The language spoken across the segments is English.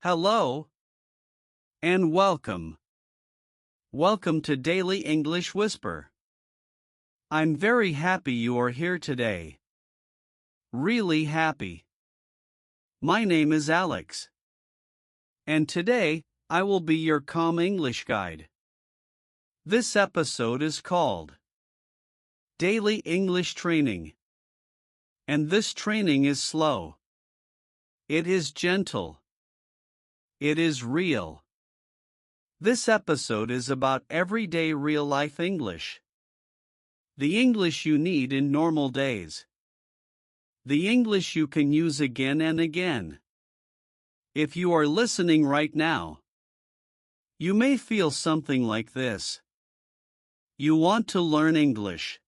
Hello and welcome. Welcome to Daily English Whisper. I'm very happy you are here today. Really happy. My name is Alex. And today, I will be your calm English guide. This episode is called Daily English Training. And this training is slow. It is gentle. It is real. This episode is about everyday real-life English. The English you need in normal days. The English you can use again and again. If you are listening right now, you may feel something like this. You want to learn English.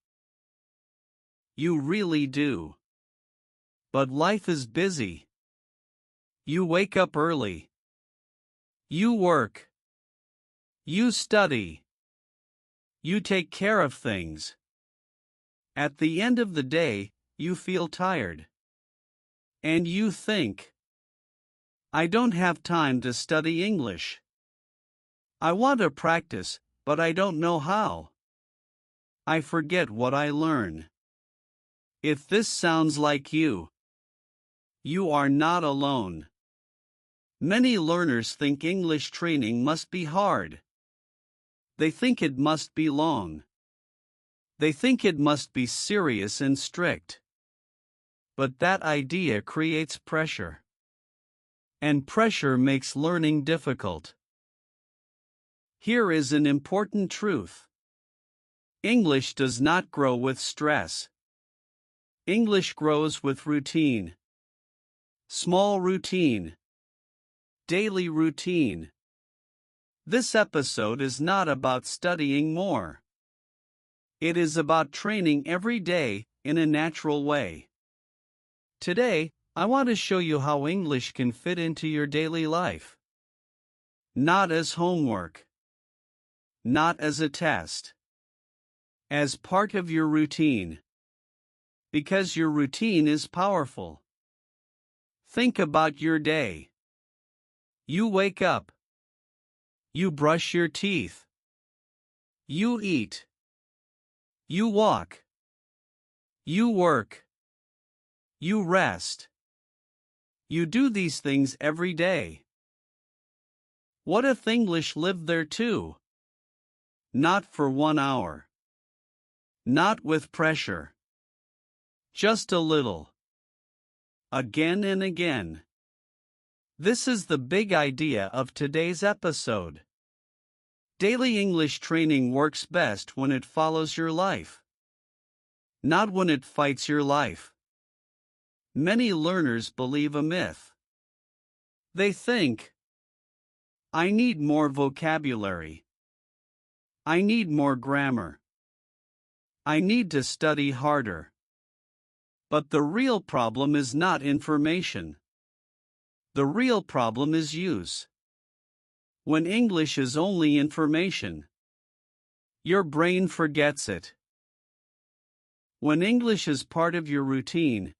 You really do. But life is busy. You wake up early. You work. You study. You take care of things. At the end of the day, you feel tired. And you think, I don't have time to study English. I want to practice, but I don't know how. I forget what I learn. If this sounds like you, you are not alone. Many learners think English training must be hard. They think it must be long. They think it must be serious and strict. But that idea creates pressure. And pressure makes learning difficult. Here is an important truth. English does not grow with stress. English grows with routine. Small routine. Daily routine. This episode is not about studying more. It is about training every day in a natural way. Today, I want to show you how English can fit into your daily life. Not as homework. Not as a test. As part of your routine. Because your routine is powerful. Think about your day. You wake up. You brush your teeth. You eat. You walk. You work. You rest. You do these things every day. What if English lived there too? Not for 1 hour. Not with pressure. Just a little. Again and again. This is the big idea of today's episode. Daily English training works best when it follows your life. Not when it fights your life. Many learners believe a myth. They think, I need more vocabulary. I need more grammar. I need to study harder. But the real problem is not information. The real problem is use. When English is only information, your brain forgets it. When English is part of your routine,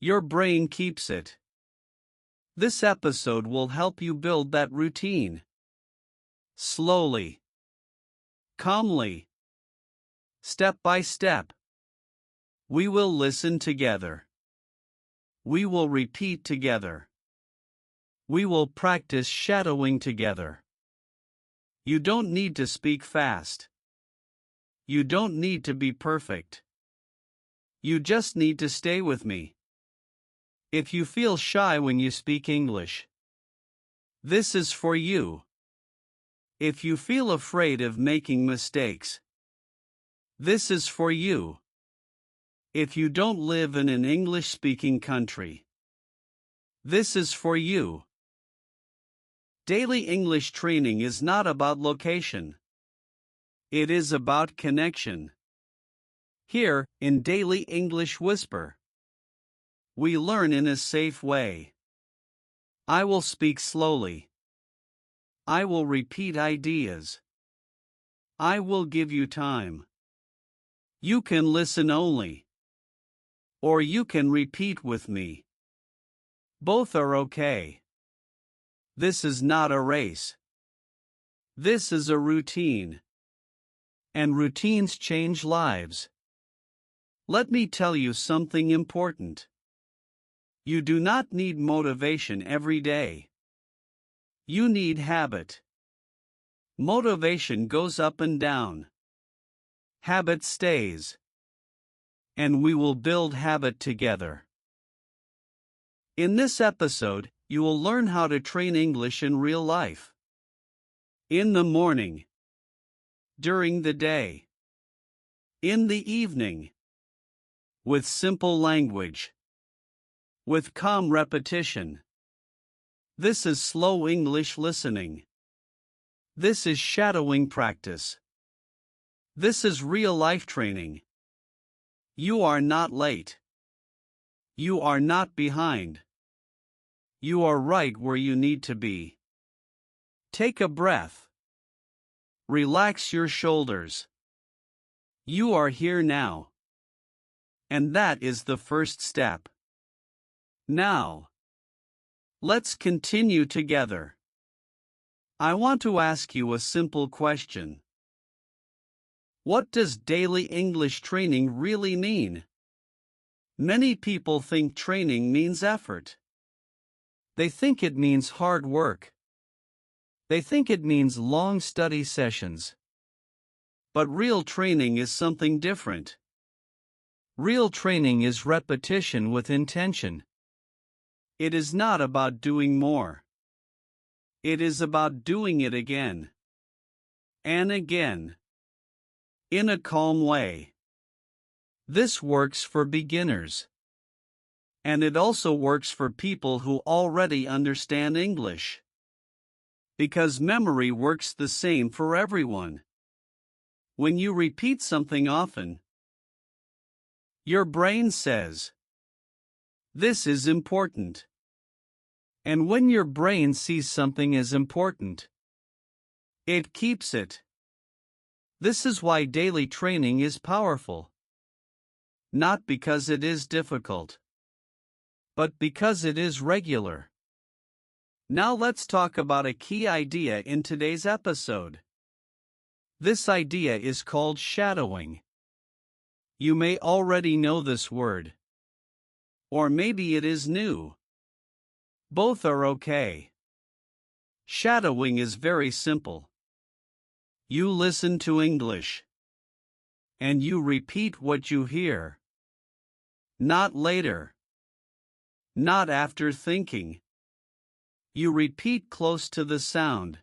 your brain keeps it. This episode will help you build that routine. Slowly. Calmly. Step by step. We will listen together. We will repeat together. We will practice shadowing together. You don't need to speak fast. You don't need to be perfect. You just need to stay with me. If you feel shy when you speak English, this is for you. If you feel afraid of making mistakes, this is for you. If you don't live in an English-speaking country, this is for you. Daily English training is not about location. It is about connection. Here, in Daily English Whisper, we learn in a safe way. I will speak slowly. I will repeat ideas. I will give you time. You can listen only. Or you can repeat with me. Both are okay. This is not a race. This is a routine. And routines change lives. Let me tell you something important. You do not need motivation every day. You need habit. Motivation goes up and down. Habit stays. And we will build habit together. In this episode, you will learn how to train English in real life. In the morning. During the day. In the evening. With simple language. With calm repetition. This is slow English listening. This is shadowing practice. This is real-life training. You are not late. You are not behind. You are right where you need to be. Take a breath. Relax your shoulders. You are here now. And that is the first step. Now, let's continue together. I want to ask you a simple question. What does daily English training really mean? Many people think training means effort. They think it means hard work. They think it means long study sessions. But real training is something different. Real training is repetition with intention. It is not about doing more. It is about doing it again. And again. In a calm way. This works for beginners. And it also works for people who already understand English. Because memory works the same for everyone. When you repeat something often, your brain says, "This is important." And when your brain sees something as important, it keeps it. This is why daily training is powerful. Not because it is difficult, but because it is regular. Now let's talk about a key idea in today's episode. This idea is called shadowing. You may already know this word. Or maybe it is new. Both are okay. Shadowing is very simple. You listen to English. And you repeat what you hear. Not later. Not after thinking. You repeat close to the sound.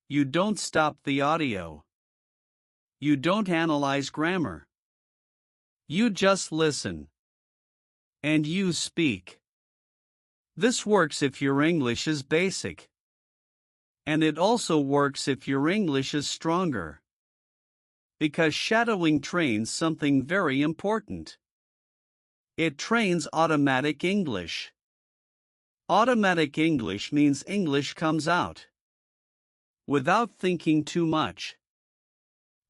You don't stop the audio. You don't analyze grammar. You just listen. And you speak. This works if your English is basic. And it also works if your English is stronger. Because shadowing trains something very important. It trains automatic English. Automatic English means English comes out without thinking too much.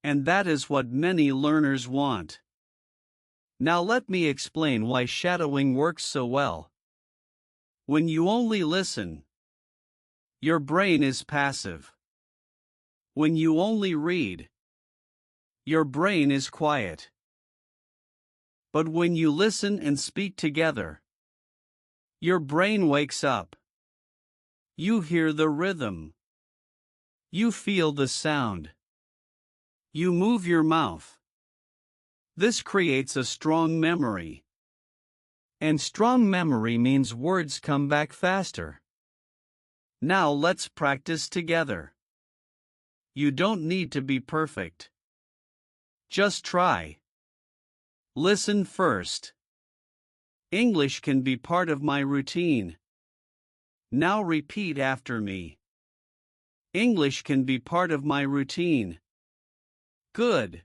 And that is what many learners want. Now let me explain why shadowing works so well. When you only listen, your brain is passive. When you only read, your brain is quiet. But when you listen and speak together, your brain wakes up. You hear the rhythm. You feel the sound. You move your mouth. This creates a strong memory. And strong memory means words come back faster. Now let's practice together. You don't need to be perfect. Just try. Listen first. English can be part of my routine. Now repeat after me. English can be part of my routine. Good.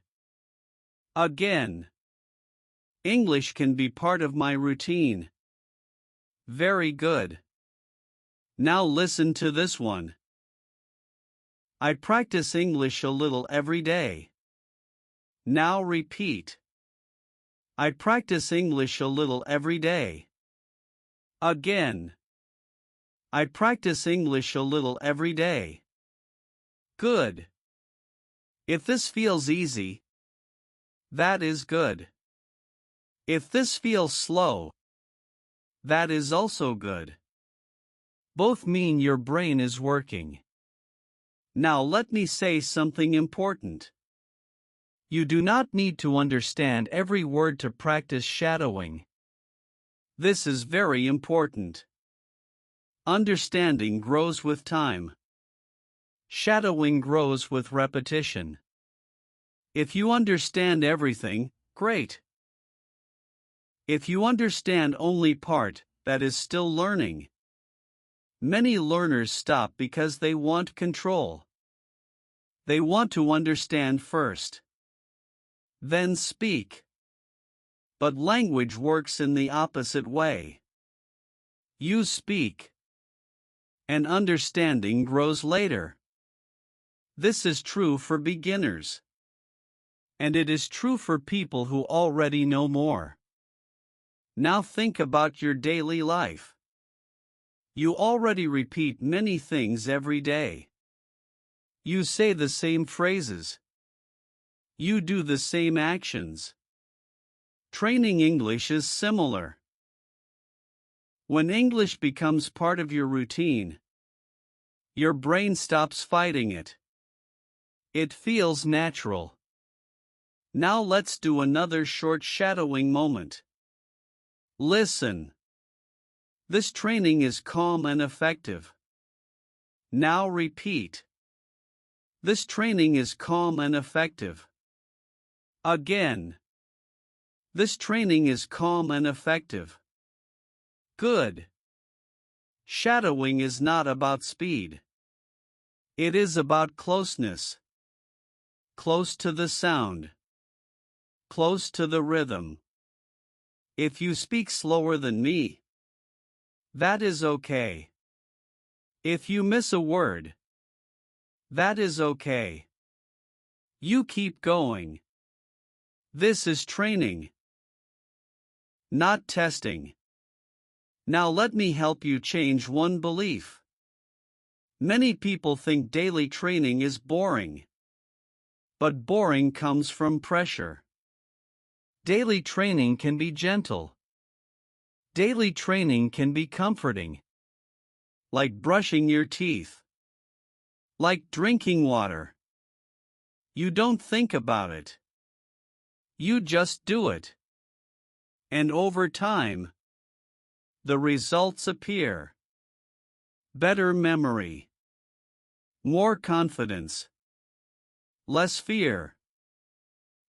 Again. English can be part of my routine. Very good. Now listen to this one. I practice English a little every day. Now repeat. I practice English a little every day. Again. I practice English a little every day. Good. If this feels easy, that is good. If this feels slow, that is also good. Both mean your brain is working. Now let me say something important. You do not need to understand every word to practice shadowing. This is very important. Understanding grows with time. Shadowing grows with repetition. If you understand everything, great. If you understand only part, that is still learning. Many learners stop because they want control. They want to understand first, then speak. But language works in the opposite way. You speak, and understanding grows later. This is true for beginners. And it is true for people who already know more. Now think about your daily life. You already repeat many things every day. You say the same phrases. You do the same actions. Training English is similar. When English becomes part of your routine, your brain stops fighting it. It feels natural. Now let's do another short shadowing moment. Listen. This training is calm and effective. Now repeat. This training is calm and effective. Again. This training is calm and effective. Good. Shadowing is not about speed. It is about closeness. Close to the sound. Close to the rhythm. If you speak slower than me, that is okay. If you miss a word, that is okay. You keep going. This is training, not testing. Now let me help you change one belief. Many people think daily training is boring. But boring comes from pressure. Daily training can be gentle. Daily training can be comforting. Like brushing your teeth. Like drinking water. You don't think about it. You just do it. And over time, the results appear. Better memory. More confidence. Less fear.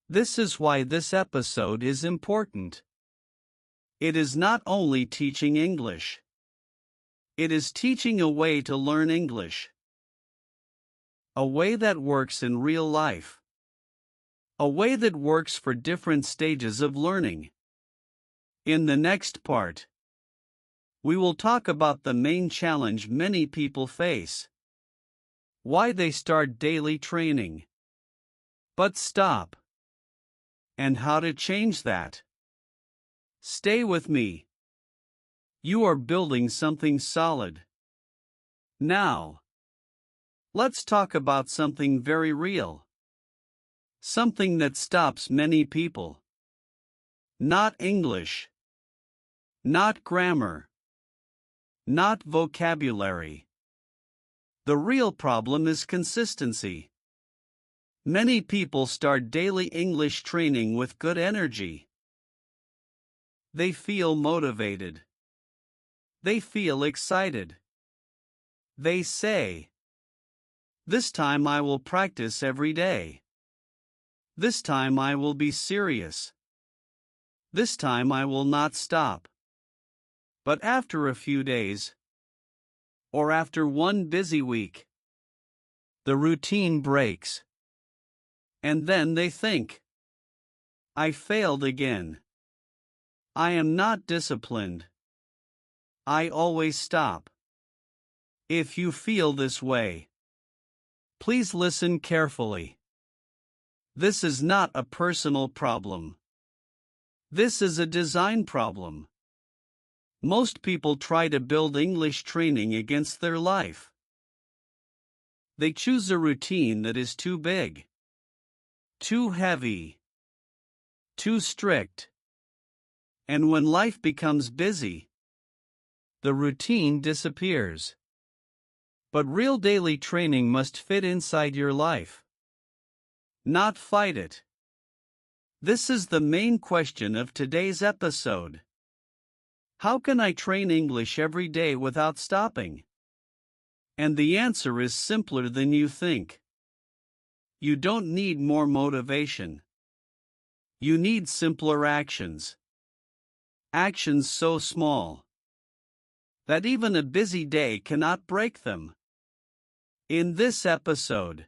This is why this episode is important. It is not only teaching English. It is teaching a way to learn English. A way that works in real life. A way that works for different stages of learning. In the next part, we will talk about the main challenge many people face. Why they start daily training, but stop. And how to change that. Stay with me. You are building something solid. Now, let's talk about something very real. Something that stops many people. Not English. Not grammar. Not vocabulary. The real problem is consistency. Many people start daily English training with good energy. They feel motivated. They feel excited. They say, "This time I will practice every day. This time I will be serious. This time I will not stop." But after a few days, or after one busy week, the routine breaks. And then they think, "I failed again. I am not disciplined. I always stop." If you feel this way, please listen carefully. This is not a personal problem. This is a design problem. Most people try to build English training against their life. They choose a routine that is too big, too heavy, too strict. And when life becomes busy, the routine disappears. But real daily training must fit inside your life, not fight it. This is the main question of today's episode. How can I train English every day without stopping? And the answer is simpler than you think. You don't need more motivation. You need simpler actions. Actions so small that even a busy day cannot break them. In this episode,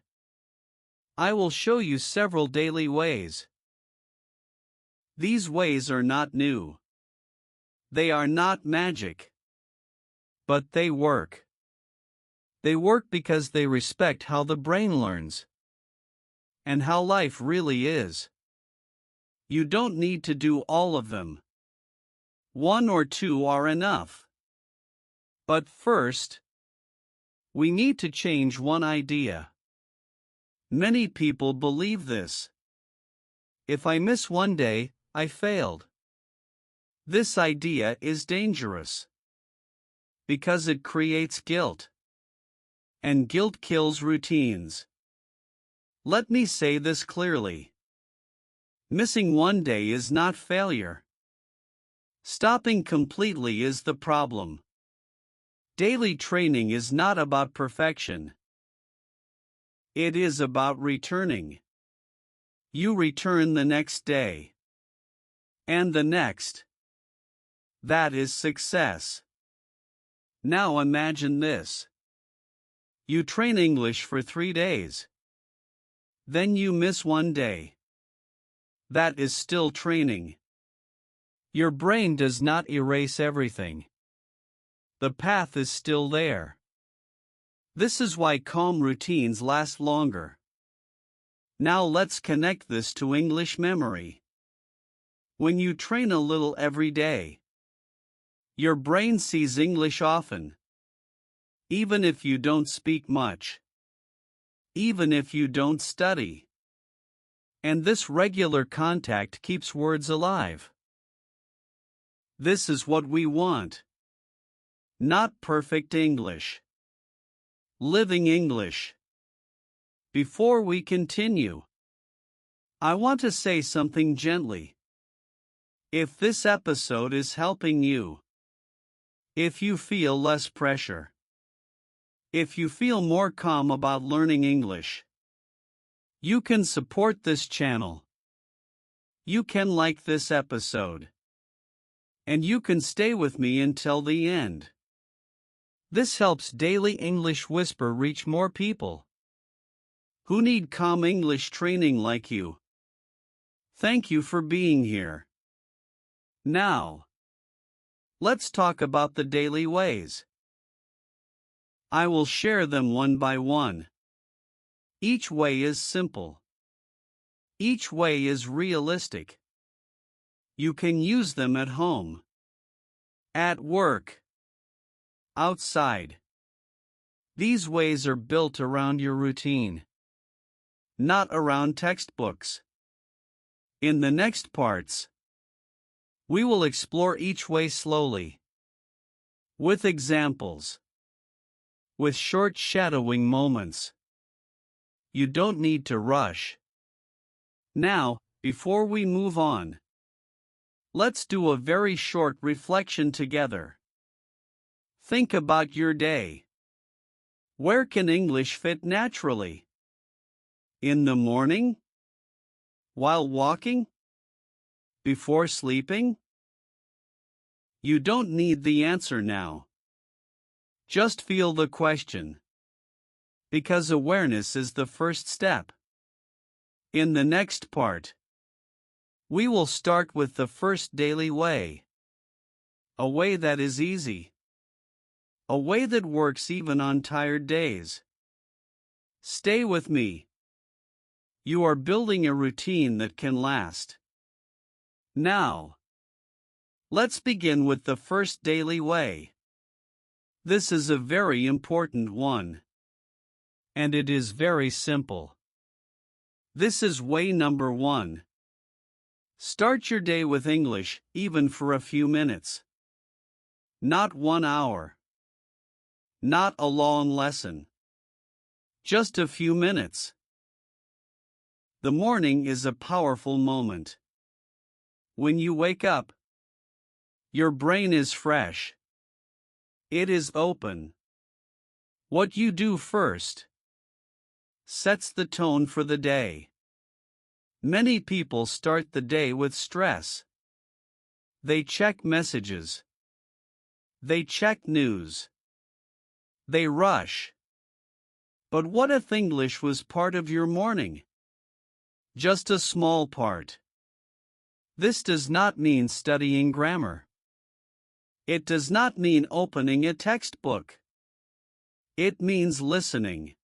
I will show you several daily ways. These ways are not new. They are not magic. But they work. They work because they respect how the brain learns and how life really is. You don't need to do all of them. One or two are enough. But first, we need to change one idea. Many people believe this. If I miss one day, I failed. This idea is dangerous because it creates guilt, and guilt kills routines. Let me say this clearly. Missing one day is not failure. Stopping completely is the problem. Daily training is not about perfection. It is about returning. You return the next day. And the next. That is success. Now imagine this. You train English for 3 days. Then you miss one day. That is still training. Your brain does not erase everything. The path is still there. This is why calm routines last longer. Now let's connect this to English memory. When you train a little every day, your brain sees English often. Even if you don't speak much. Even if you don't study. And this regular contact keeps words alive. This is what we want. Not perfect English. Living English. Before we continue, I want to say something gently. If this episode is helping you, if you feel less pressure, if you feel more calm about learning English, you can support this channel. You can like this episode. And you can stay with me until the end. This helps Daily English Whisper reach more people who need calm English training like you. Thank you for being here. Now, let's talk about the daily ways. I will share them one by one. Each way is simple. Each way is realistic. You can use them at home, at work, outside. These ways are built around your routine, not around textbooks. In the next parts, we will explore each way slowly, with examples, with short shadowing moments. You don't need to rush. Now, before we move on, let's do a very short reflection together. Think about your day. Where can English fit naturally? In the morning? While walking? Before sleeping? You don't need the answer now. Just feel the question. Because awareness is the first step. In the next part, we will start with the first daily way. A way that is easy. A way that works even on tired days. Stay with me. You are building a routine that can last. Now, Let's begin with the first daily way. This is a very important one. And it is very simple. This is way number 1. Start your day with English, even for a few minutes. Not 1 hour. Not a long lesson. Just a few minutes. The morning is a powerful moment. When you wake up, your brain is fresh. It is open. What you do first sets the tone for the day. Many people start the day with stress. They check messages. They check news. They rush. But what if English was part of your morning? Just a small part. This does not mean studying grammar. It does not mean opening a textbook. It means listening.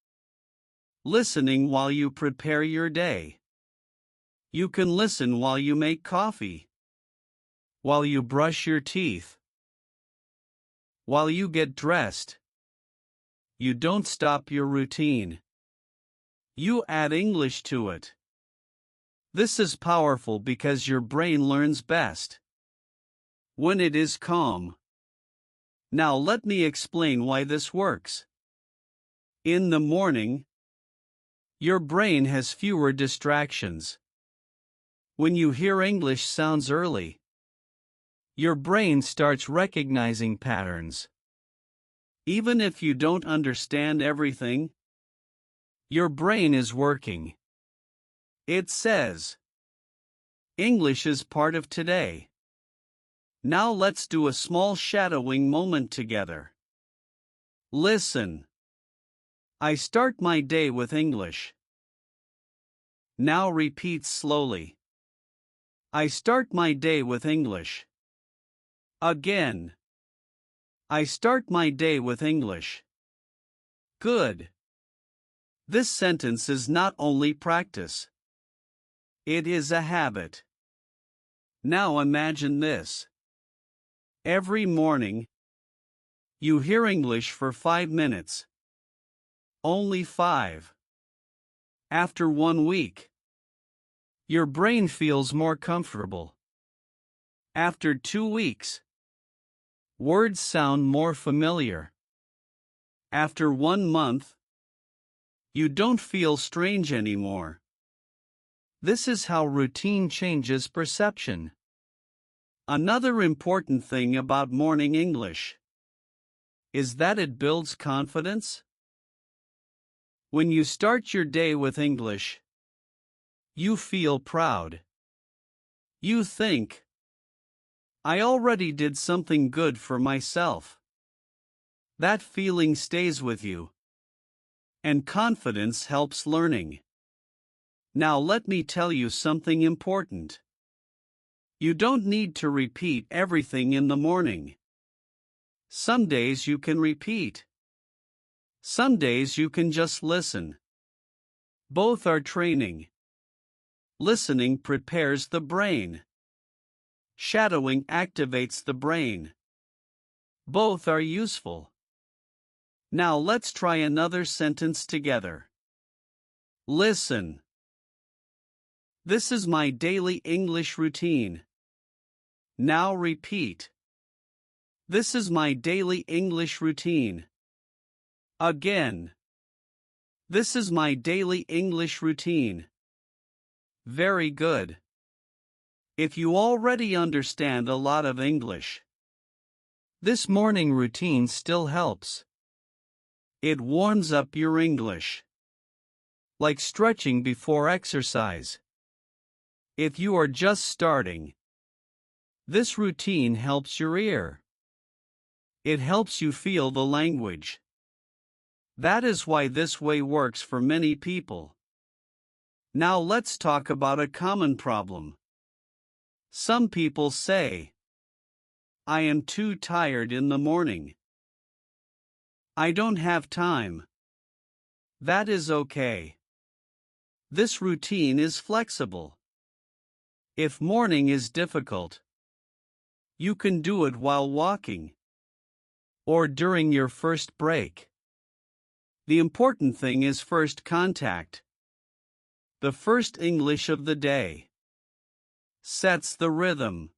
Listening while you prepare your day. You can listen while you make coffee. While you brush your teeth. While you get dressed. You don't stop your routine. You add English to it. This is powerful because your brain learns best when it is calm. Now let me explain why this works. In the morning, your brain has fewer distractions. When you hear English sounds early, your brain starts recognizing patterns. Even if you don't understand everything, your brain is working. It says, English is part of today. Now let's do a small shadowing moment together. Listen. I start my day with English. Now repeat slowly. I start my day with English. Again. I start my day with English. Good. This sentence is not only practice. It is a habit. Now imagine this. Every morning, you hear English for 5 minutes. Only 5. After 1 week, your brain feels more comfortable. After 2 weeks, words sound more familiar. After 1 month, you don't feel strange anymore. This is how routine changes perception. Another important thing about morning English is that it builds confidence. When you start your day with English, you feel proud. You think, I already did something good for myself. That feeling stays with you. And confidence helps learning. Now let me tell you something important. You don't need to repeat everything in the morning. Some days you can repeat. Some days you can just listen. Both are training. Listening prepares the brain. Shadowing activates the brain. Both are useful. Now let's try another sentence together. Listen. This is my daily English routine. Now repeat. This is my daily English routine. Again. This is my daily English routine. Very good. If you already understand a lot of English, this morning routine still helps. It warms up your English. Like stretching before exercise. If you are just starting, this routine helps your ear. It helps you feel the language. That is why this way works for many people. Now let's talk about a common problem. Some people say, I am too tired in the morning. I don't have time. That is okay. This routine is flexible. If morning is difficult, You can do it while walking or during your first break. The important thing is first contact. The first English of the day sets the rhythm.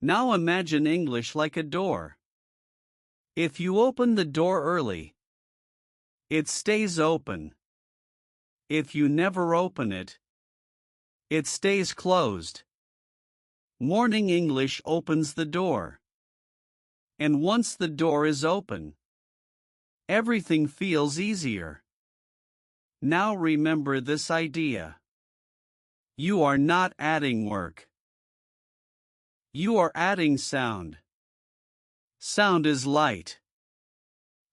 Now imagine English like a door. If you open the door early, it stays open. If you never open it, it stays closed. Morning English opens the door. And once the door is open, everything feels easier. Now remember this idea. You are not adding work. You are adding sound. Sound is light.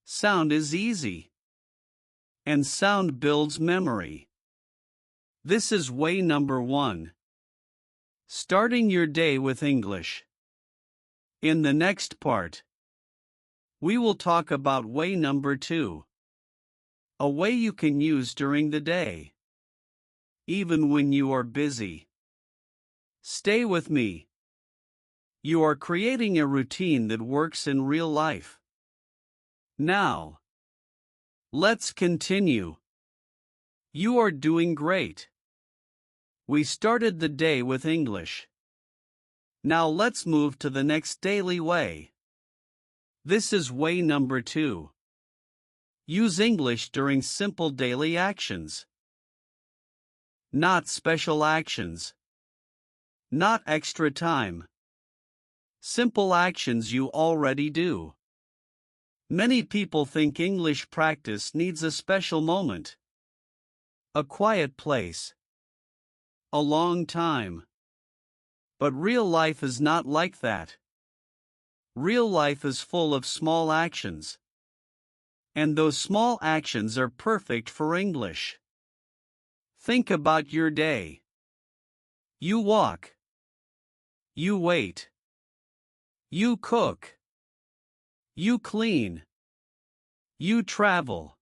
Sound is easy. And sound builds memory. This is way number 1. Starting your day with English. In the next part, we will talk about way number 2. A way you can use during the day, even when you are busy. Stay with me. You are creating a routine that works in real life. Now, let's continue. You are doing great. We started the day with English. Now let's move to the next daily way. This is way number 2. Use English during simple daily actions. Not special actions. Not extra time. Simple actions you already do. Many people think English practice needs a special moment. A quiet place. A long time. But real life is not like that. Real life is full of small actions. And those small actions are perfect for English. Think about your day. You walk. You wait. You cook. You clean. You travel.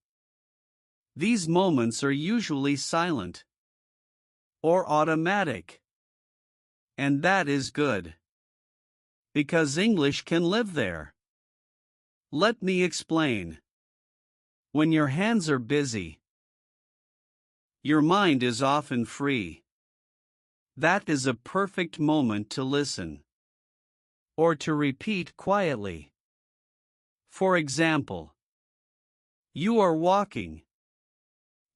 These moments are usually silent or automatic. And that is good, because English can live there. Let me explain. When your hands are busy, your mind is often free. That is a perfect moment to listen or to repeat quietly. For example, you are walking.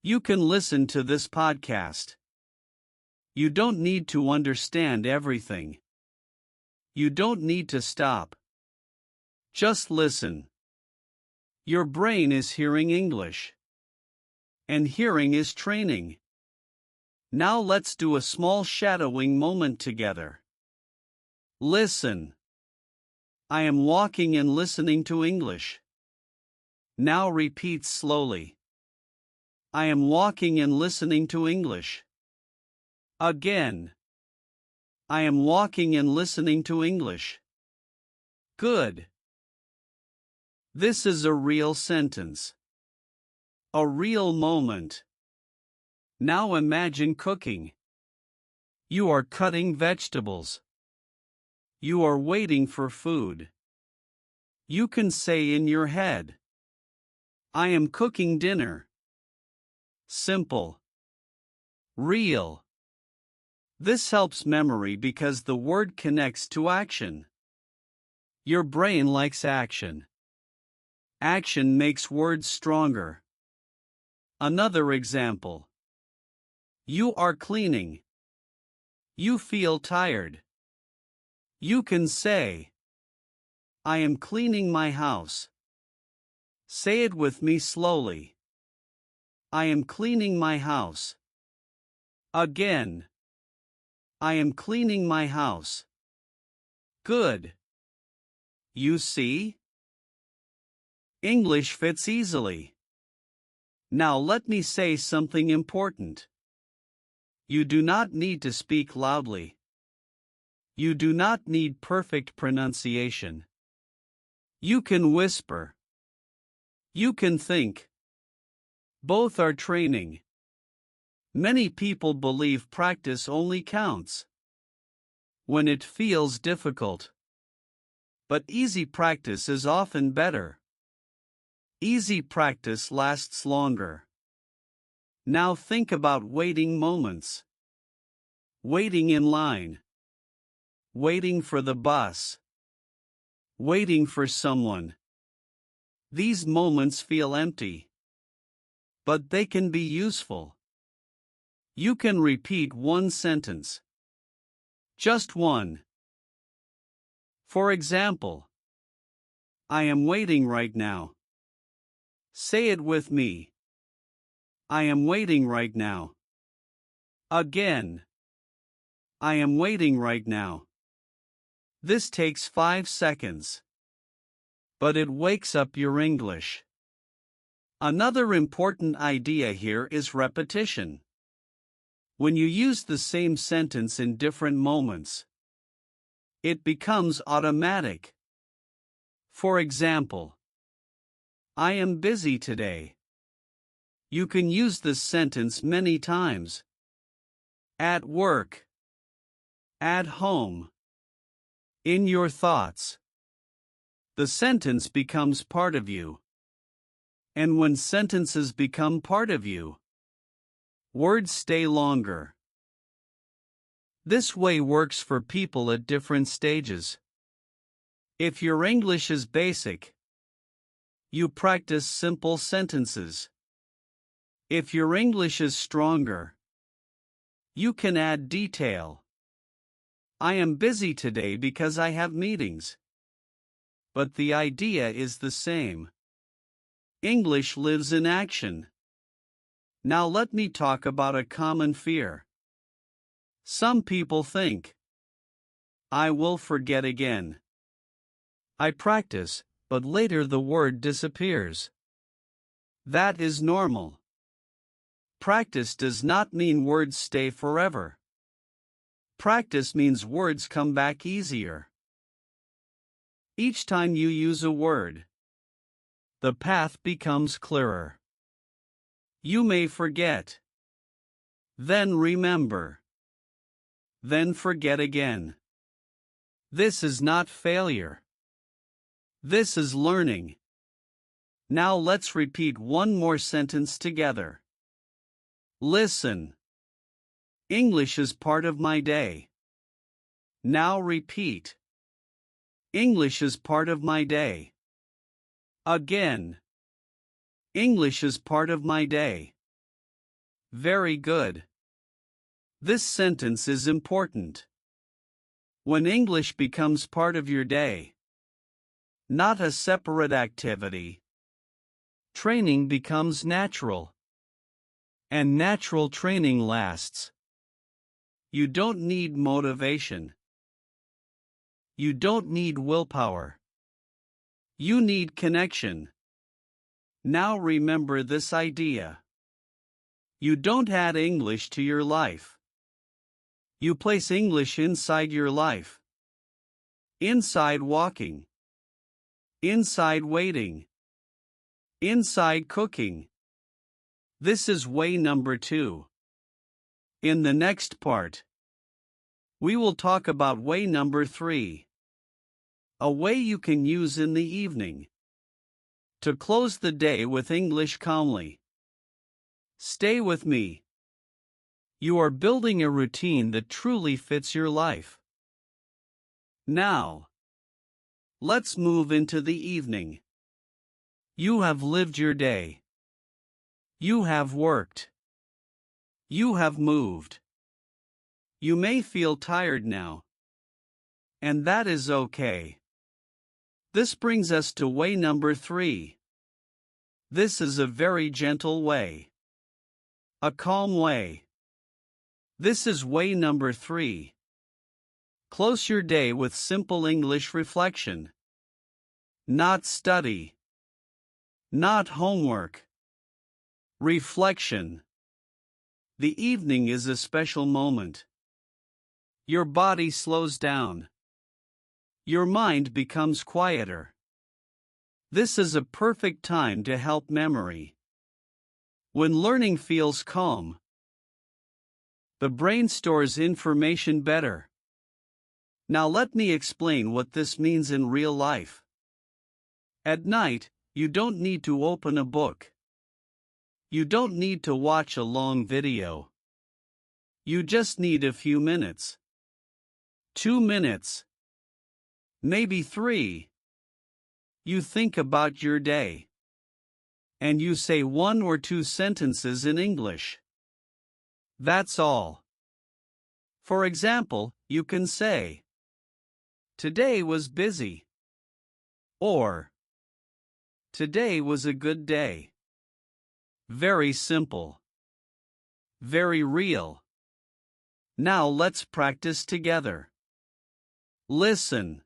You can listen to this podcast. You don't need to understand everything. You don't need to stop. Just listen. Your brain is hearing English. And hearing is training. Now let's do a small shadowing moment together. Listen. I am walking and listening to English. Now repeat slowly. I am walking and listening to English. Again. I am walking and listening to English. Good. This is a real sentence. A real moment. Now imagine cooking. You are cutting vegetables. You are waiting for food. You can say in your head, I am cooking dinner. Simple. Real. This helps memory because the word connects to action. Your brain likes action. Action makes words stronger. Another example. You are cleaning. You feel tired. You can say, I am cleaning my house. Say it with me slowly. I am cleaning my house. Again. I am cleaning my house. Good. You see? English fits easily. Now let me say something important. You do not need to speak loudly. You do not need perfect pronunciation. You can whisper. You can think. Both are training. Many people believe practice only counts when it feels difficult. But easy practice is often better. Easy practice lasts longer. Now think about waiting moments. Waiting in line. Waiting for the bus. Waiting for someone. These moments feel empty. But they can be useful. You can repeat one sentence. Just one. For example, I am waiting right now. Say it with me. I am waiting right now. Again. I am waiting right now. This takes 5 seconds. But it wakes up your English. Another important idea here is repetition. When you use the same sentence in different moments, it becomes automatic. For example, I am busy today. You can use this sentence many times. At work. At home. In your thoughts. The sentence becomes part of you. And when sentences become part of you, words stay longer. This way works for people at different stages. If your English is basic, you practice simple sentences. If your English is stronger, you can add detail. I am busy today because I have meetings. But the idea is the same. English lives in action. Now let me talk about a common fear. Some people think, I will forget again. I practice, but later the word disappears. That is normal. Practice does not mean words stay forever. Practice means words come back easier. Each time you use a word, the path becomes clearer. You may forget, then remember, then forget again. This is not failure. This is learning. Now let's repeat one more sentence together. Listen. English is part of my day. Now repeat. English is part of my day. Again. English is part of my day. Very good. This sentence is important. When English becomes part of your day, not a separate activity, training becomes natural. And natural training lasts. You don't need motivation. You don't need willpower. You need connection. Now remember this idea. You don't add English to your life. You place English inside your life. Inside walking. Inside waiting. Inside cooking. This is way number 2. In the next part, we will talk about way number 3. A way you can use in the evening to close the day with English calmly. Stay with me. You are building a routine that truly fits your life. Now, let's move into the evening. You have lived your day. You have worked. You have moved. You may feel tired now. And that is okay. This brings us to way number 3. This is a very gentle way. A calm way. This is way number 3. Close your day with simple English reflection. Not study. Not homework. Reflection. The evening is a special moment. Your body slows down. Your mind becomes quieter. This is a perfect time to help memory. When learning feels calm, the brain stores information better. Now let me explain what this means in real life. At night, you don't need to open a book. You don't need to watch a long video. You just need a few minutes. 2 minutes. Maybe 3. You think about your day. And you say 1 or 2 sentences in English. That's all. For example, you can say, "Today was busy." Or, "Today was a good day." Very simple. Very real. Now let's practice together. Listen.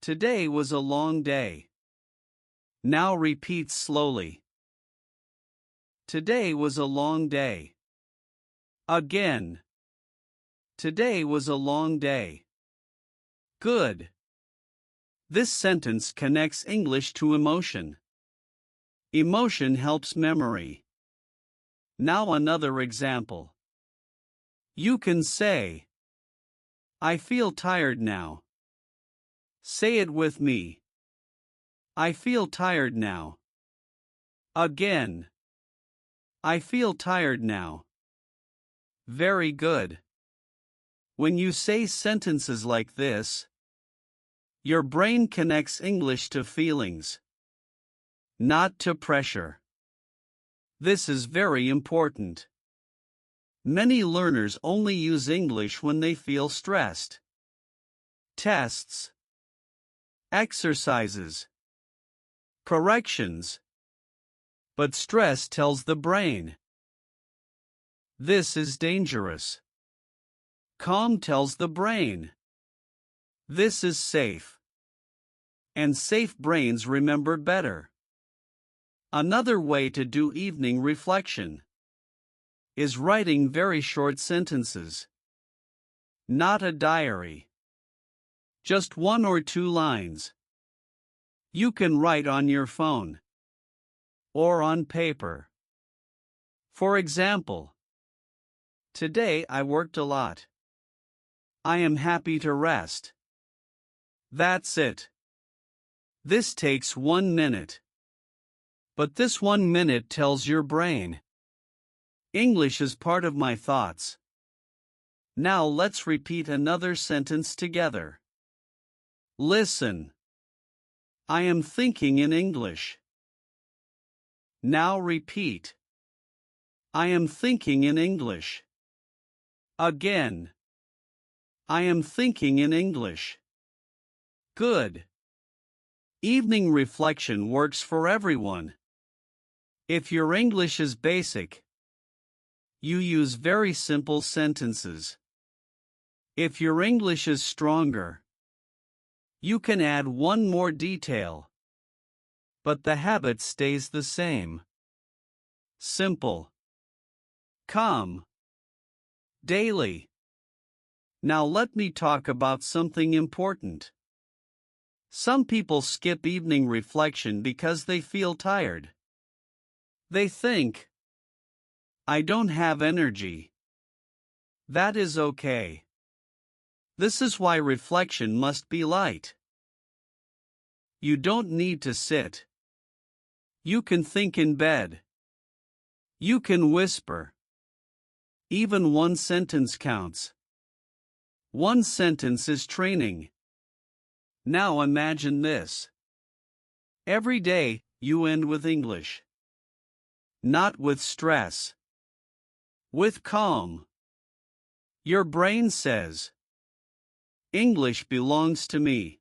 Today was a long day. Now repeat slowly. Today was a long day. Again. Today was a long day. Good. This sentence connects English to emotion. Emotion helps memory. Now another example. You can say, "I feel tired now." Say it with me. I feel tired now. Again. I feel tired now. Very good. When you say sentences like this, your brain connects English to feelings, not to pressure. This is very important. Many learners only use English when they feel stressed. Tests, exercises, corrections. But stress tells the brain, this is dangerous. Calm tells the brain, this is safe. And safe brains remember better. Another way to do evening reflection is writing very short sentences. Not a diary. Just 1 or 2 lines. You can write on your phone or on paper. For example, today I worked a lot. I am happy to rest. That's it. This takes 1 minute. But this 1 minute tells your brain, English is part of my thoughts. Now let's repeat another sentence together. Listen. I am thinking in English. Now repeat. I am thinking in English. Again. I am thinking in English. Good. Evening reflection works for everyone. If your English is basic, you use very simple sentences. If your English is stronger, you can add 1 more detail. But the habit stays the same. Simple. Calm. Daily. Now let me talk about something important. Some people skip evening reflection because they feel tired. They think, I don't have energy. That is okay. This is why reflection must be light. You don't need to sit. You can think in bed. You can whisper. Even 1 sentence counts. 1 sentence is training. Now imagine this. Every day, you end with English. Not with stress. With calm. Your brain says, English belongs to me.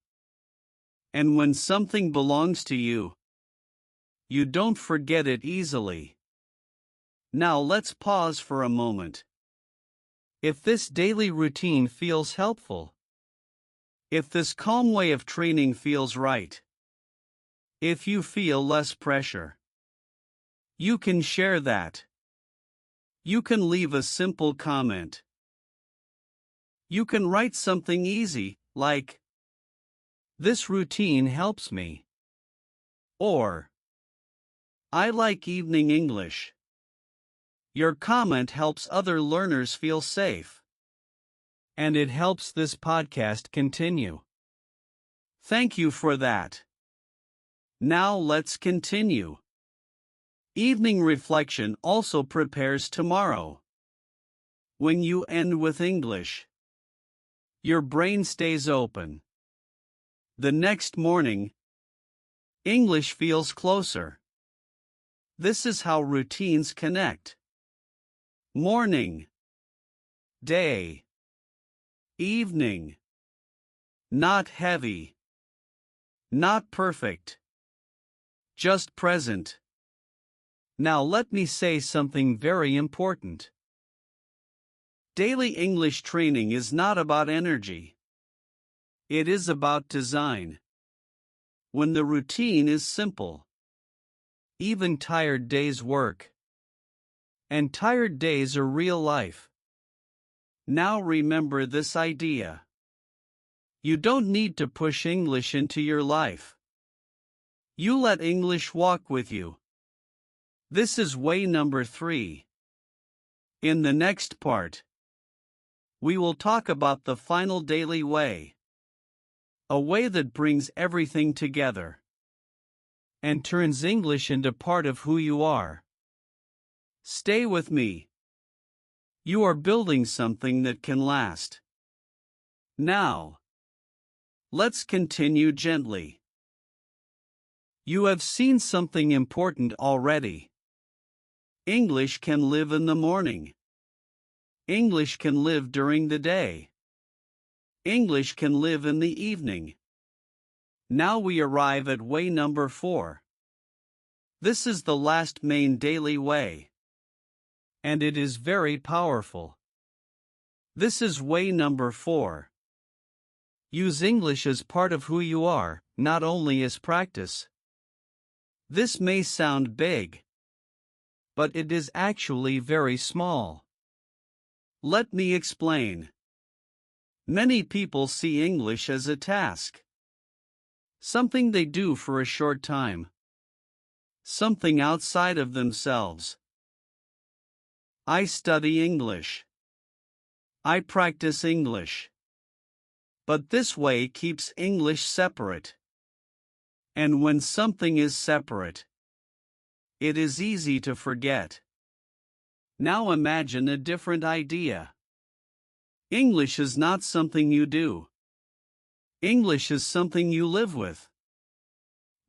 And when something belongs to you, you don't forget it easily. Now let's pause for a moment. If this daily routine feels helpful, if this calm way of training feels right, if you feel less pressure, you can share that. You can leave a simple comment. You can write something easy, like, this routine helps me. Or, I like evening English. Your comment helps other learners feel safe. and it helps this podcast continue. Thank you for that. Now let's continue. Evening reflection also prepares tomorrow. When you end with English, your brain stays open. The next morning, English feels closer. This is how routines connect. Morning, day, evening. Not heavy. Not perfect. Just present. Now let me say something very important. Daily English training is not about energy. It is about design. When the routine is simple, even tired days work. And tired days are real life. Now remember this idea. You don't need to push English into your life. You let English walk with you. This is way number 3. In the next part, we will talk about the final daily way. A way that brings everything together and turns English into part of who you are. Stay with me. You are building something that can last. Now, let's continue gently. You have seen something important already. English can live in the morning. English can live during the day. English can live in the evening. Now we arrive at way number 4. This is the last main daily way. And it is very powerful. This is way number 4. Use English as part of who you are, not only as practice. This may sound big, but it is actually very small. Let me explain. Many people see English as a task. Something they do for a short time. Something outside of themselves. I study English. I practice English. But this way keeps English separate. And when something is separate, it is easy to forget. Now imagine a different idea. English is not something you do. English is something you live with.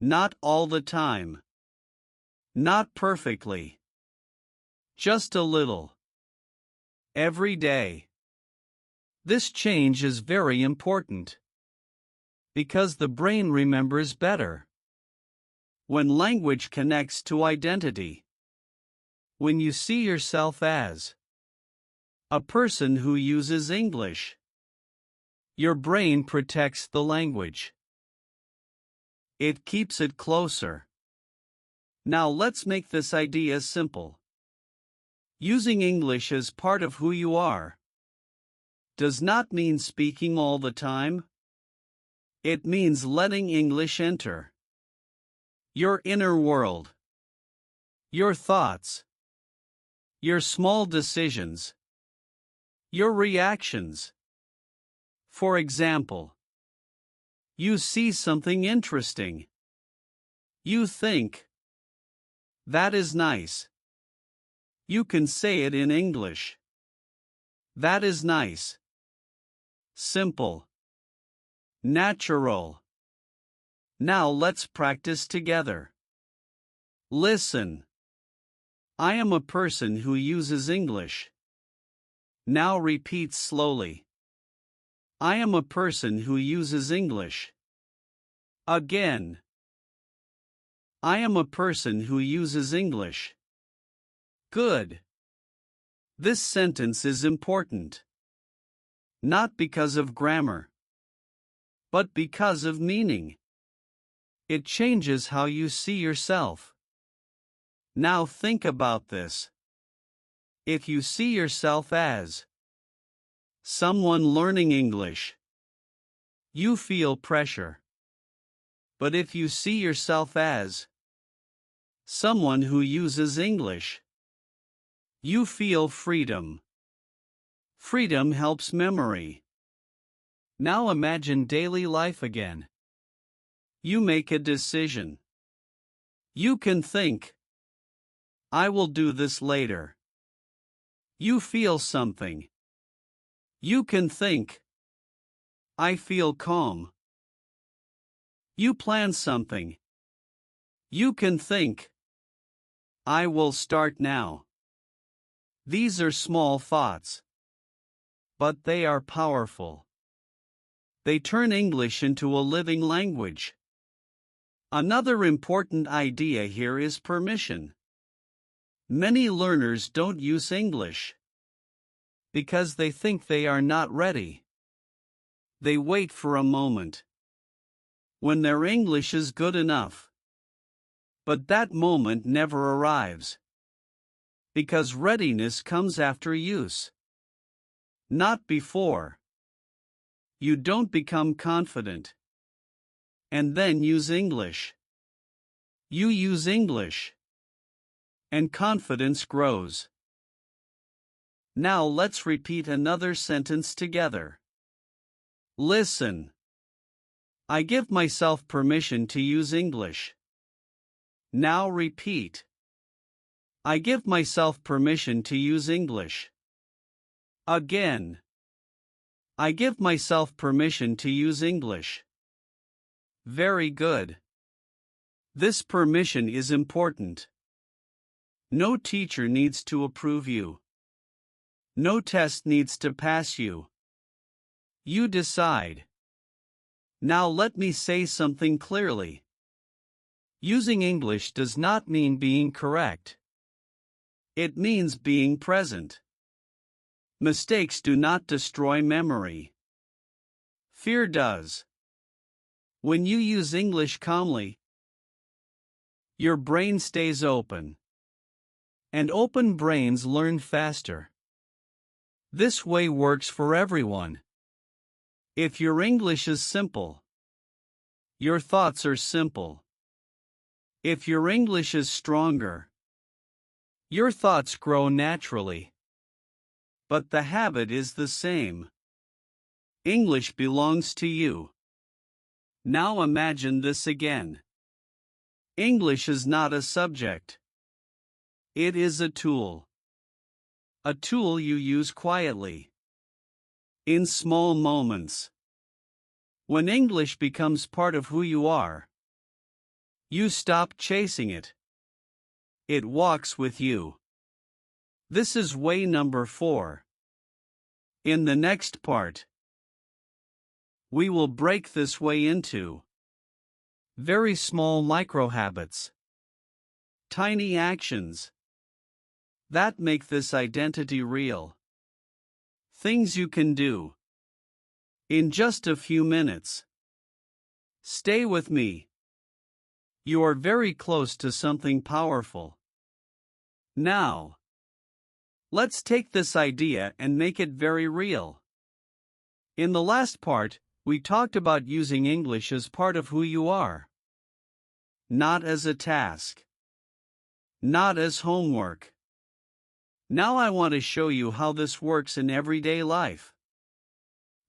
Not all the time. Not perfectly. Just a little. Every day. This change is very important. Because the brain remembers better. When language connects to identity. When you see yourself as a person who uses English, your brain protects the language. It keeps it closer. Now let's make this idea simple. Using English as part of who you are does not mean speaking all the time. It means letting English enter your inner world, your thoughts, your small decisions, your reactions. For example, you see something interesting. You think, that is nice. You can say it in English. That is nice. Simple. Natural. Now let's practice together. Listen. I am a person who uses English. Now repeat slowly. I am a person who uses English. Again. I am a person who uses English. Good. This sentence is important. Not because of grammar, but because of meaning. It changes how you see yourself. Now think about this. If you see yourself as someone learning English, you feel pressure. But if you see yourself as someone who uses English, you feel freedom. Freedom helps memory. Now imagine daily life again. You make a decision. You can think, I will do this later. You feel something. You can think, I feel calm. You plan something. You can think, I will start now. These are small thoughts, but they are powerful. They turn English into a living language. Another important idea here is permission. Many learners don't use English because they think they are not ready. They wait for a moment when their English is good enough. But that moment never arrives because readiness comes after use, not before. You don't become confident and then use English. You use English, and confidence grows. Now let's repeat another sentence together. Listen. I give myself permission to use English. Now repeat. I give myself permission to use English. Again. I give myself permission to use English. Very good. This permission is important. No teacher needs to approve you. No test needs to pass you. You decide. Now let me say something clearly. Using English does not mean being correct. It means being present. Mistakes do not destroy memory. Fear does. When you use English calmly, your brain stays open. And open brains learn faster. This way works for everyone. If your English is simple, your thoughts are simple. If your English is stronger, your thoughts grow naturally. But the habit is the same. English belongs to you. Now imagine this again. English is not a subject. It is a tool. A tool you use quietly. In small moments. When English becomes part of who you are, you stop chasing it. It walks with you. This is way number 4. In the next part, we will break this way into very small micro habits, tiny actions that make this identity real. Things you can do in just a few minutes. Stay with me. You are very close to something powerful. Now, let's take this idea and make it very real. In the last part, we talked about using English as part of who you are, not as a task, not as homework. Now I want to show you how this works in everyday life.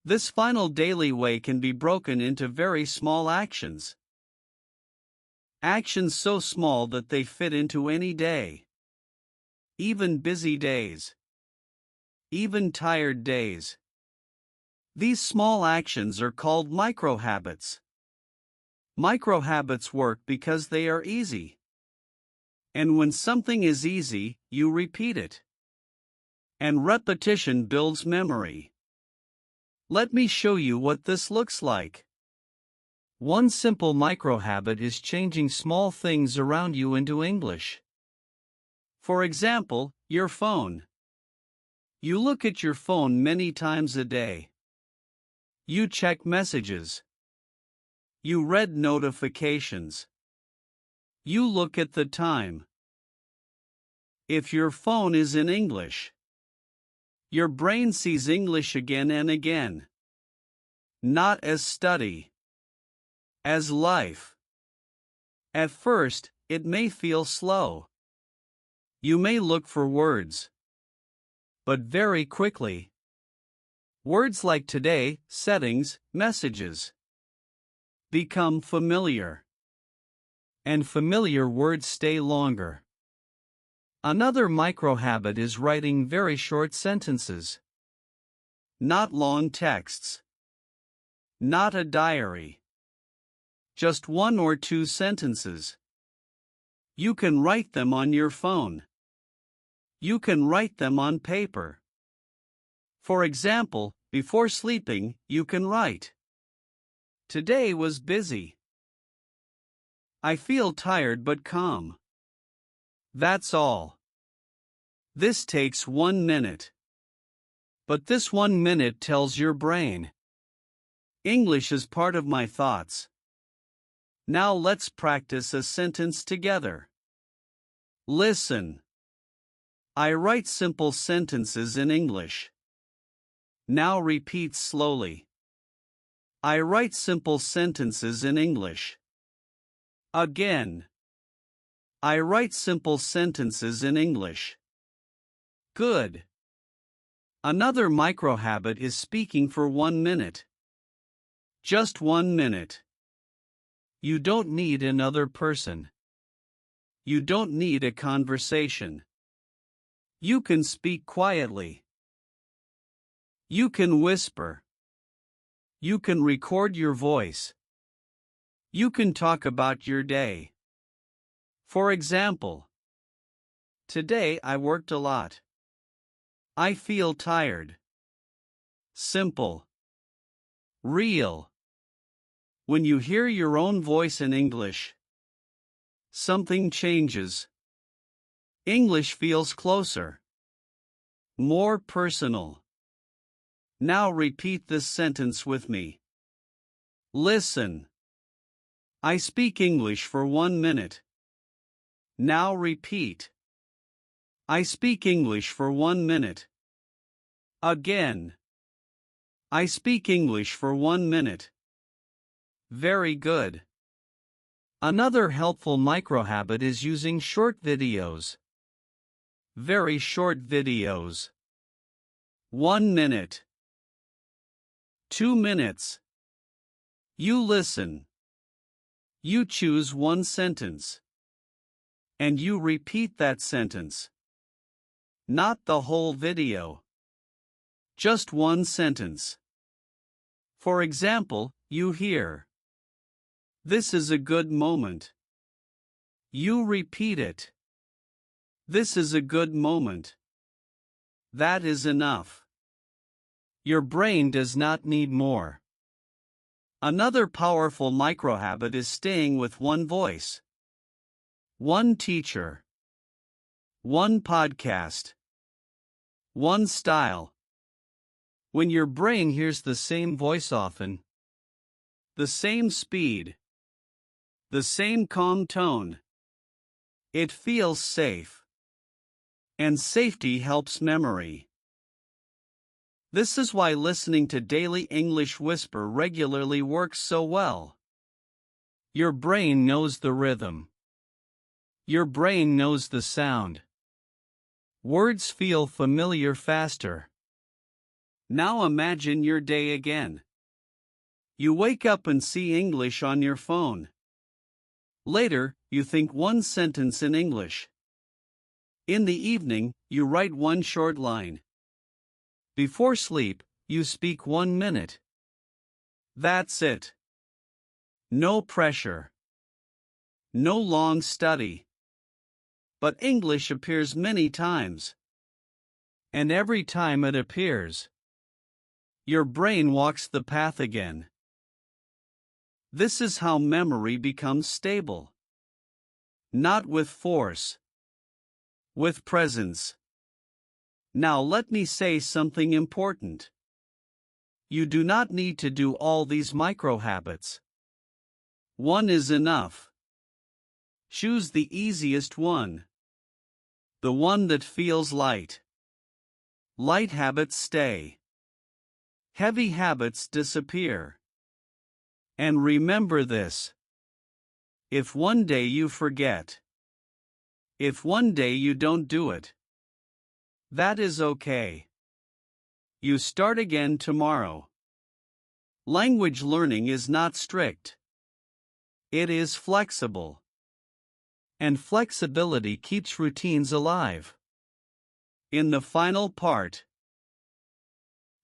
This final daily way can be broken into very small actions. Actions so small that they fit into any day. Even busy days. Even tired days. These small actions are called micro-habits. Micro-habits work because they are easy. And when something is easy, you repeat it. And repetition builds memory. Let me show you what this looks like. One simple micro-habit is changing small things around you into English. For example, your phone. You look at your phone many times a day. You check messages. You read notifications. You look at the time. If your phone is in English, your brain sees English again and again. Not as study, as life. At first, it may feel slow. You may look for words. But very quickly, Words like today, settings, messages become familiar. And familiar words stay longer. Another micro habit is writing very short sentences. Not long texts. Not a diary. Just 1 or 2 sentences. You can write them on your phone. You can write them on paper. For example, before sleeping, you can write, "Today was busy. I feel tired but calm." That's all. This takes 1 minute. But this 1 minute tells your brain, English is part of my thoughts. Now let's practice a sentence together. Listen. I write simple sentences in English. Now repeat slowly. I write simple sentences in English. Again. I write simple sentences in English. Good. Another micro habit is speaking for 1 minute. Just 1 minute. You don't need another person. You don't need a conversation. You can speak quietly. You can whisper. You can record your voice. You can talk about your day. For example, today I worked a lot. I feel tired. Simple. Real. When you hear your own voice in English, something changes. English feels closer. More personal. Now repeat this sentence with me. Listen. I speak English for 1 minute. Now repeat. I speak English for 1 minute. Again. I speak English for 1 minute. Very good. Another helpful micro habit is using short videos. Very short videos. 1 minute. 2 minutes. You listen. You choose 1 sentence. And you repeat that sentence. Not the whole video. Just 1 sentence. For example, you hear, "This is a good moment." You repeat it. "This is a good moment." That is enough. Your brain does not need more. Another powerful micro habit is staying with one voice. One teacher. One podcast. One style. When your brain hears the same voice often, the same speed, the same calm tone, it feels safe. And safety helps memory. This is why listening to Daily English Whisper regularly works so well. Your brain knows the rhythm. Your brain knows the sound. Words feel familiar faster. Now imagine your day again. You wake up and see English on your phone. Later, you think 1 sentence in English. In the evening, you write 1 short line. Before sleep, you speak 1 minute. That's it. No pressure. No long study. But English appears many times. And every time it appears, your brain walks the path again. This is how memory becomes stable. Not with force. With presence. Now let me say something important. You do not need to do all these micro habits. 1 is enough. Choose the easiest one. The one that feels light. Light habits stay. Heavy habits disappear. And remember this. If one day you forget, if one day you don't do it, that is okay. You start again tomorrow. Language learning is not strict. It is flexible. And flexibility keeps routines alive. In the final part,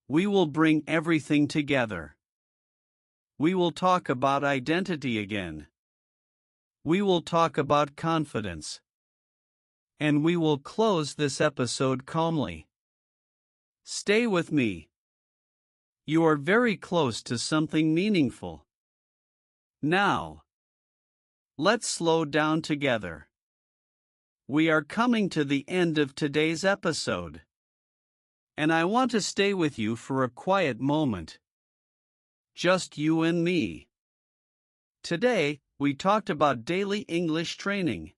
we will bring everything together. We will talk about identity again. We will talk about confidence. And we will close this episode calmly. Stay with me. You are very close to something meaningful. Now, let's slow down together. We are coming to the end of today's episode. And I want to stay with you for a quiet moment. Just you and me. Today, we talked about daily English training.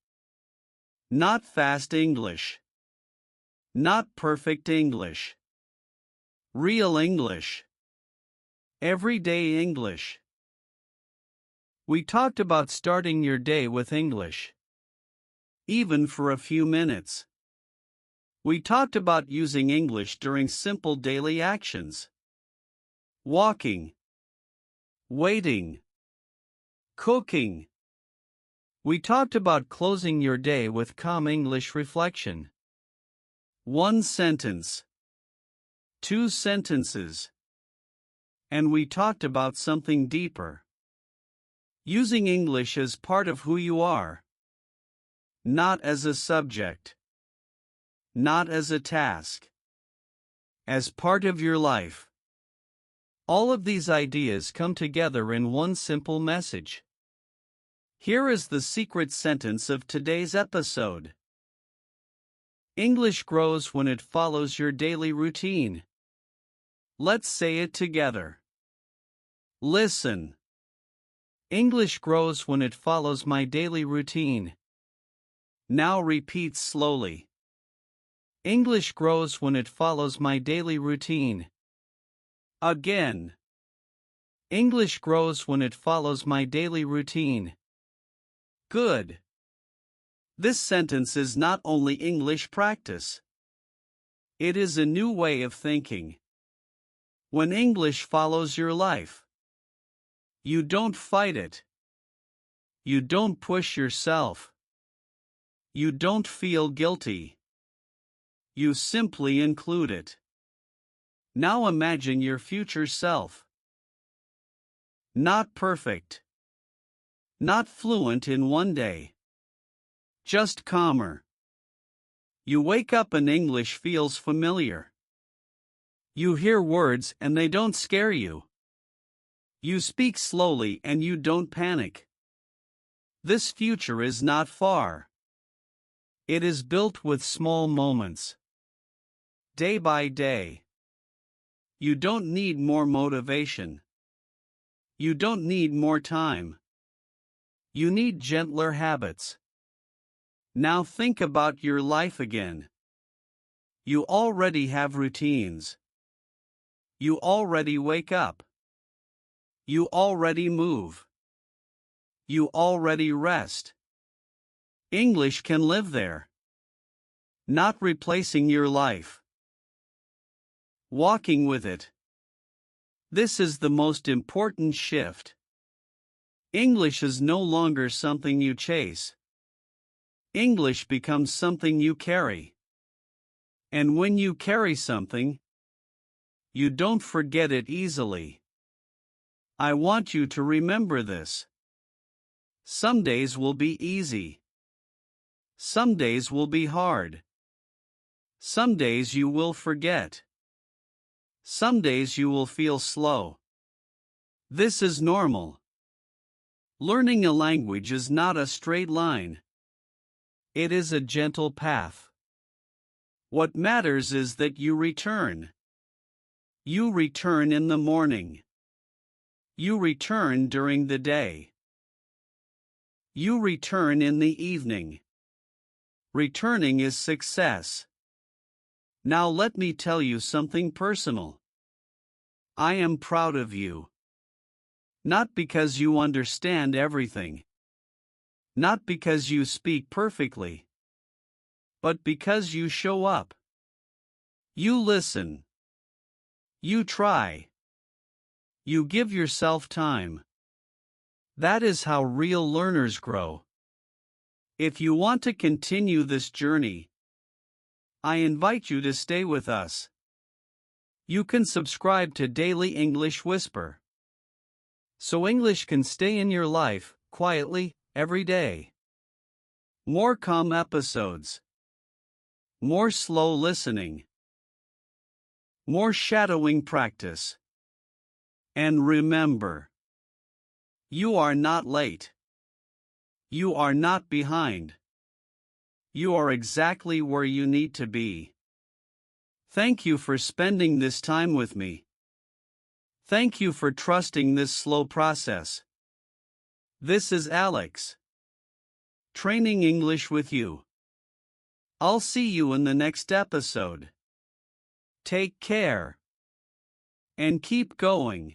Not fast English. Not perfect English. Real English. Everyday English. We talked about starting your day with English. Even for a few minutes. We talked about using English during simple daily actions. Walking. Waiting. Cooking. We talked about closing your day with calm English reflection. 1 sentence. 2 sentences. And we talked about something deeper. Using English as part of who you are. Not as a subject. Not as a task. As part of your life. All of these ideas come together in one simple message. Here is the secret sentence of today's episode. English grows when it follows your daily routine. Let's say it together. Listen. English grows when it follows my daily routine. Now repeat slowly. English grows when it follows my daily routine. Again. English grows when it follows my daily routine. Good. This sentence is not only English practice. It is a new way of thinking. When English follows your life, you don't fight it. You don't push yourself. You don't feel guilty. You simply include it. Now imagine your future self. Not perfect. Not fluent in one day. Just calmer. You wake up and English feels familiar. You hear words and they don't scare you. You speak slowly and you don't panic. This future is not far. It is built with small moments. Day by day. You don't need more motivation. You don't need more time. You need gentler habits. Now think about your life again. You already have routines. You already wake up. You already move. You already rest. English can live there. Not replacing your life. Walking with it. This is the most important shift. English is no longer something you chase. English becomes something you carry. And when you carry something, you don't forget it easily. I want you to remember this. Some days will be easy. Some days will be hard. Some days you will forget. Some days you will feel slow. This is normal. Learning a language is not a straight line. It is a gentle path. What matters is that you return. You return in the morning. You return during the day. You return in the evening. Returning is success. Now let me tell you something personal. I am proud of you. Not because you understand everything. Not because you speak perfectly. But because you show up. You listen. You try. You give yourself time. That is how real learners grow. If you want to continue this journey, I invite you to stay with us. You can subscribe to Daily English Whisper, so English can stay in your life, quietly, every day. More calm episodes. More slow listening. More shadowing practice. And remember, you are not late. You are not behind. You are exactly where you need to be. Thank you for spending this time with me. Thank you for trusting this slow process. This is Alex, training English with you. I'll see you in the next episode. Take care. And keep going.